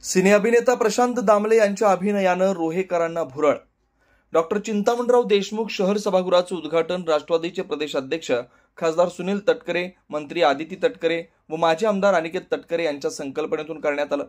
सिने अभिनेता प्रशांत दामले यांच्या अभिनयानं रोहेकरांना भुरळ. डॉक्टर चिंतामणराव देशमुख शहर सभागृहाचं उद्घाटन राष्ट्रवादीचे प्रदेशाध्यक्ष खासदार सुनील तटकरे, मंत्री आदिती तटकरे व माजी आमदार अनिकेत तटकरे यांच्या संकल्पनेतून करण्यात आलं.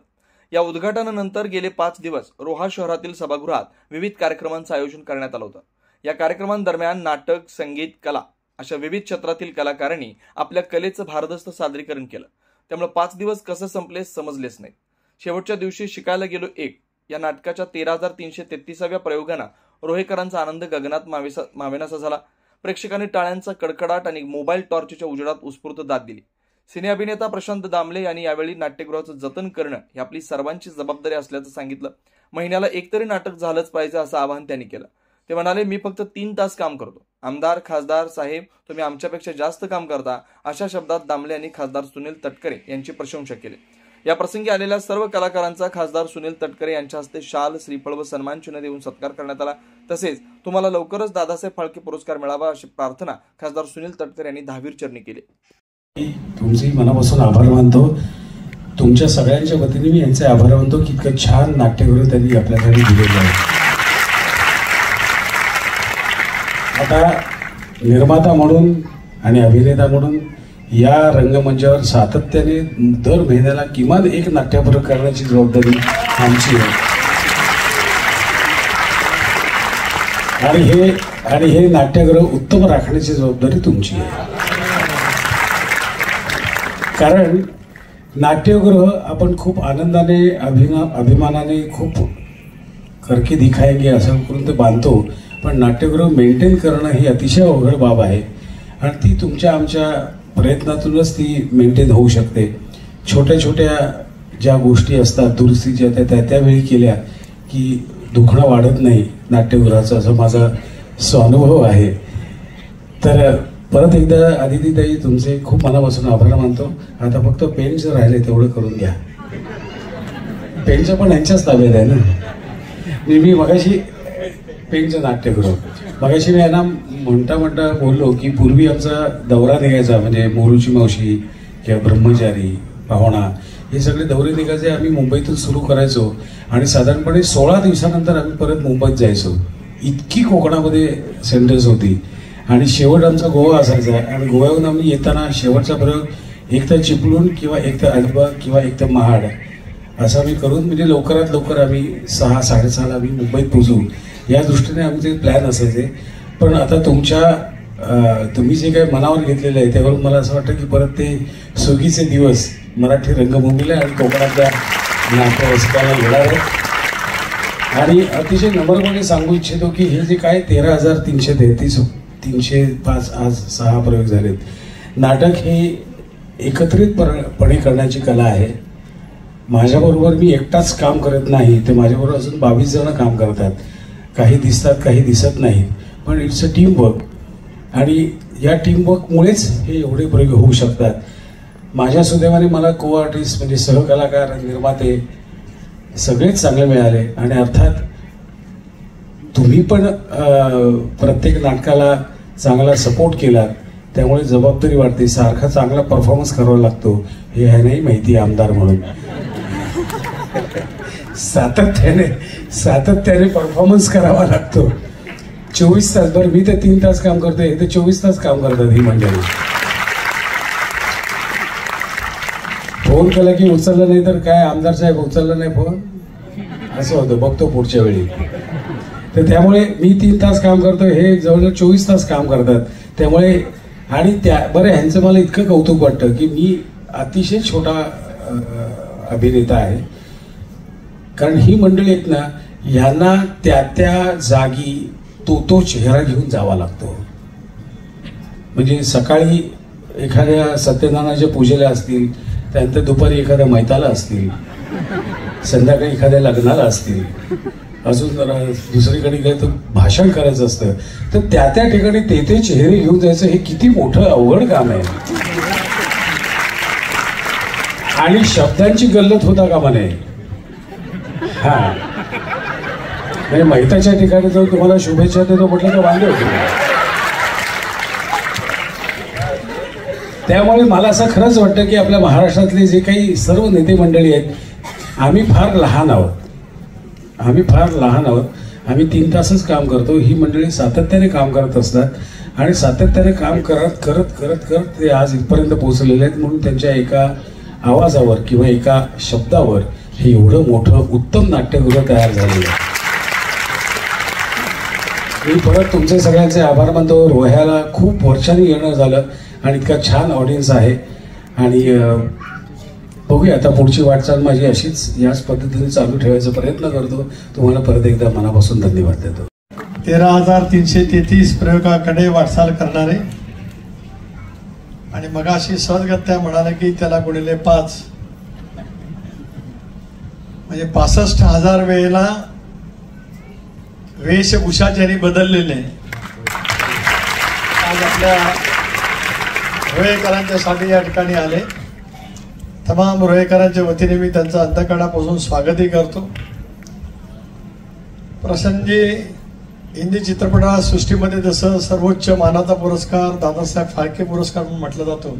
या उद्घाटनानंतर गेले 5 दिवस रोहा शहरातील सभागृहात विविध कार्यक्रमांचं आयोजन करण्यात आलं होतं. या कार्यक्रमांदरम्यान नाटक, संगीत, कला अशा विविध क्षेत्रातील कलाकारांनी आपल्या कलेचं भारदस्त सादरीकरण केलं. त्यामुळे 5 दिवस कसं संपले समजलेच नाही. शेवटच्या दिवशी शिकायला गेलो एक या नाटकाच्या 13,333व्या प्रयोगानं रोहेकरांचा आनंद गगनात मावेनासा झाला. प्रेक्षकांनी टाळ्यांचा कडकडाट आणि मोबाईल टॉर्चच्या उजेडात उत्स्फूर्त दाद दिली. सिने अभिनेता प्रशांत दामले यांनी यावेळी नाट्यगृहाचं जतन करणं ही आपली सर्वांची जबाबदारी असल्याचं सांगितलं. महिन्याला एक तरी नाटक झालंच पाहिजे असं आवाहन त्यांनी केलं. ते म्हणाले, मी फक्त 3 तास काम करतो. आमदार, खासदार साहेब तुम्ही आमच्यापेक्षा जास्त काम करता, अशा शब्दात दामले यांनी खासदार सुनील तटकरे यांची प्रशंसा केली. या प्रसंगी आलेल्या सर्व कलाकारांचा खासदार सुनील तटकरे यांच्या हस्ते शाल, श्रीफळ व सन्मान चिन्ह देऊन सत्कार करण्यात आला. तसेच तुम्हाला लवकरच दादासाहेब फाळके पुरस्कार मिळावा अशी प्रार्थना खासदार सुनील तटकरे यांनी दहावीर चरणी केली. तुमचे मनापासून आभार मानतो. तुमच्या सगळ्यांच्या वतीने मी यांचे आभार मानतो की इतकं छान नाट्यगृह त्यांनी आपल्यासाठी दिलेलं आहे. आता निर्माता म्हणून आणि अभिनेता म्हणून या रंगमंचावर सातत्याने दर महिन्याला किमान एक नाट्यप्रयोग करण्याची जबाबदारी आमची आहे. आणि हे नाट्यगृह उत्तम राखण्याची जबाबदारी तुमची आहे. कारण नाट्यगृह आपण खूप आनंदाने अभिमानाने खूप करके दिखाएंगे असं करून ते बांधतो, पण नाट्यगृह मेंटेन करणं ही अतिशय अवघड बाब आहे आणि ती तुमच्या आमच्या प्रयत्नातूनच ती मेंटेन होऊ शकते. छोट्या छोट्या ज्या गोष्टी असतात दुरुस्तीच्या त्यावेळी केल्या की दुखणं वाढत नाही नाट्यगृहाचा, असा माझा स्वानुभव आहे. तर परत एकदा आदितीताई तुमचे खूप मनापासून आभार मानतो. आता फक्त पेनचं राहिले तेवढं करून घ्या. पेनचं पण यांच्याच ताब्यात आहे ना. मी मगाशी पेनचं नाट्यगृह मगाशी मी यांना म्हणता बोललो की पूर्वी आमचा दौरा निघायचा, म्हणजे मोरूची मावशी किंवा ब्रह्मचारी, पाहुणा हे सगळे दौरे निघायचे. आम्ही मुंबईतून सुरू करायचो आणि साधारणपणे 16 दिवसानंतर आम्ही परत मुंबईत जायचो. इतकी कोकणामध्ये सेंटर्स होती आणि शेवट आमचा गोवा असायचा. आणि गोव्याहून आम्ही येताना शेवटचा प्रयोग एक तर चिपळूण किंवा एक तर अलिबाग किंवा एक तर महाड असं आम्ही करून, म्हणजे लवकरात लवकर आम्ही 6-6:30 आम्ही मुंबईत पोहोचू या दृष्टीने आमचे प्लॅन असायचे. पण आता तुम्ही जे काही मनावर घेतलेलं आहे त्यावरून मला असं वाटतं की परत ते सुगीचे दिवस मराठी रंगभूमीला आणि कोकणातल्या नाट्यरसिकांना येणार आहेत. आणि अतिशय नम्रपणे सांगू इच्छितो की हे जे काय 13,333 305 आज 6 प्रयोग झालेत. नाटक हे एकत्रितपणे करण्याची कला आहे. माझ्याबरोबर मी एकटाच काम करत नाही, ते माझ्याबरोबर अजून 22 जण काम करतात. काही दिसतात, काही दिसत नाहीत, पण इट्स अ टीम वर्क. आणि या टीमवर्कमुळेच हे एवढे प्रयोग होऊ शकतात. माझ्या सुदैवाने मला को आर्टिस्ट म्हणजे सहकलाकार, निर्माते सगळेच चांगले मिळाले. आणि अर्थात तुम्ही पण प्रत्येक नाटकाला चांगला सपोर्ट केला, त्यामुळे जबाबदारी वाढते. सारखा चांगला परफॉर्मन्स करावा लागतो हे ह्यानेही माहिती आहे आमदार म्हणून. सातत्याने परफॉर्मन्स करावा लागतो. 24 तास, बरं मी तर 3 तास काम करतोय, हे तर 24 तास काम करतात ही मंडळी. फोन केला की उचलला नाही तर काय, आमदार साहेब उचलला नाही फोन असं होतं, बघतो पुढच्या वेळी. तर त्यामुळे मी 3 तास काम करतोय, हे जवळजवळ 24 तास काम करतात. त्यामुळे आणि बरं ह्यांचं मला इतकं कौतुक वाटतं की मी अतिशय छोटा अभिनेता आहे. कारण ही मंडळी आहेत ना, ह्यांना त्या जागी तो चेहरा घेऊन जावा लागतो. म्हणजे सकाळी एखाद्या सत्यनारायणाच्या पूजेला असतील, त्यानंतर दुपारी एखाद्या मैताला असतील, संध्याकाळी एखाद्या लग्नाला असतील, अजून दुसरीकडे काय तर भाषण करायचं असतं, तर त्या ठिकाणी ते चेहरे घेऊन जायचं हे किती मोठं अवघड काम आहे. आणि शब्दांची गल्लत होता कामा नये. हा म्हणजे मैताच्या ठिकाणी जाऊन तुम्हाला शुभेच्छा देतो म्हटलं तर वांदे होते. त्यामुळे मला असं खरंच वाटतं की आपल्या महाराष्ट्रातले जे काही सर्व नेते मंडळी आहेत आम्ही फार लहान आहोत. आम्ही 3 तासच काम करतो. ही मंडळी सातत्याने काम करत असतात आणि सातत्याने काम करत ते आज इथपर्यंत पोहोचलेले आहेत. म्हणून त्यांच्या एका आवाजावर किंवा एका शब्दावर हे एवढं मोठं उत्तम नाट्यगृह तयार झालेलं आहे. मी परत तुमचे सगळ्यांचे आभार मानतो. रोह्याला खूप वर्षांनी येणं झालं आणि इतका छान ऑडियन्स आहे आणि बघूया आता पुढची वाटचाल माझी अशीच याच पद्धतीने चालू ठेवायचा प्रयत्न करतो. तुम्हाला परत एकदा मनापासून धन्यवाद देतो. 13,333 प्रयोगाकडे वाटचाल करणारे आणि मगाशी सहजगत्या म्हणाले की त्याला गुणिले 5 म्हणजे 65,000 वेळेला वेशभूषा ज्यांनी बदललेले आज आपल्या रोहेकरांच्यासाठी या ठिकाणी आले. तमाम रोहेकरांच्या वतीने मी त्यांचं अंतःकरणापासून स्वागतही करतो. प्रसंगी हिंदी चित्रपटसृष्टीमध्ये जसं सर्वोच्च मानाचा पुरस्कार दादासाहेब फाळके पुरस्कार म्हणून म्हटला जातो,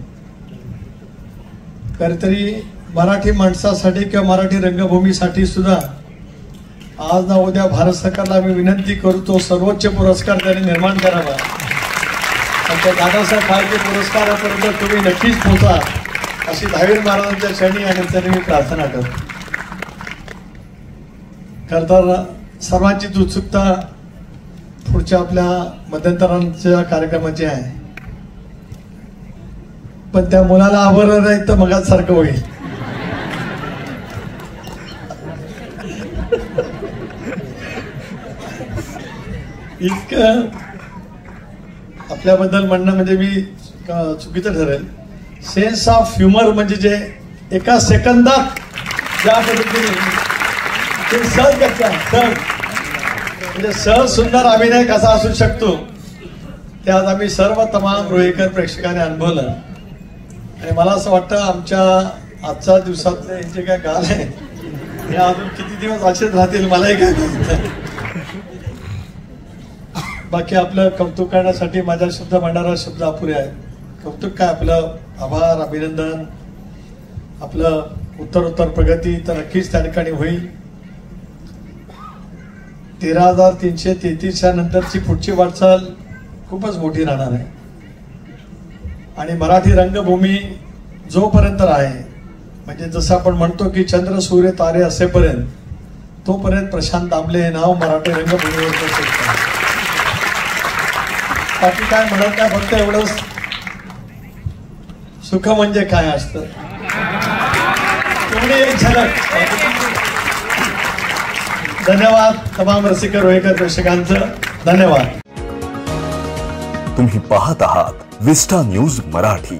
कधीतरी मराठी माणसासाठी किंवा मराठी रंगभूमीसाठी सुद्धा आज ना उद्या भारत सरकारला मी विनंती करतो सर्वोच्च पुरस्कार त्यांनी निर्माण करावा आणि त्या दादासाहेब फाळके पुरस्कारापर्यंत तुम्ही नक्कीच पोहोचा अशी दहावीर महाराजांच्या चरणी आणि त्यांनी मी प्रार्थना करतो. खरं तर सर्वांचीच उत्सुकता पुढच्या आपल्या मध्यंतरांच्या कार्यक्रमाची आहे, पण त्या मुलाला आवडलं नाही तर मगाच सारखं होईल. इतकं आपल्याबद्दल म्हणणं म्हणजे मी चुकीचं ठरेल. सेन्स ऑफ ह्युमर म्हणजे जे एका सेकंदात ज्या पद्धतीने सहज सुंदर अभिनय कसा असू शकतो ते आज आम्ही सर्व तमाम रोहेकर प्रेक्षकांनी अनुभवलं. आणि मला असं वाटतं आमच्या आजच्या दिवसातले जे काय गाल आहे हे अजून किती दिवस असेच राहतील मलाही काय माहिती. बाकी आपलं कौतुक करण्यासाठी माझ्या शब्द मांडणारा शब्द अपुरे आहे. कौतुक काय आपलं आभार अभिनंदन. आपलं उत्तरोत्तर प्रगती तर नक्कीच त्या ठिकाणी होईल. 13,333 नंतरची पुढची वाटचाल खूपच मोठी राहणार आहे आणि मराठी रंगभूमी जोपर्यंत आहे म्हणजे जसं आपण म्हणतो की चंद्र सूर्य तारे असेपर्यंत तोपर्यंत प्रशांत दामले हे नाव मराठी रंगभूमीवर. बाकी काय म्हणत नाही, फक्त एवढंच सुख म्हणजे काय असतं तेवढी एक झलक. धन्यवाद तमाम रसिक रोहेकर प्रेक्षकांचं. धन्यवाद. तुम्ही पाहत आहात विस्टा न्यूज मराठी.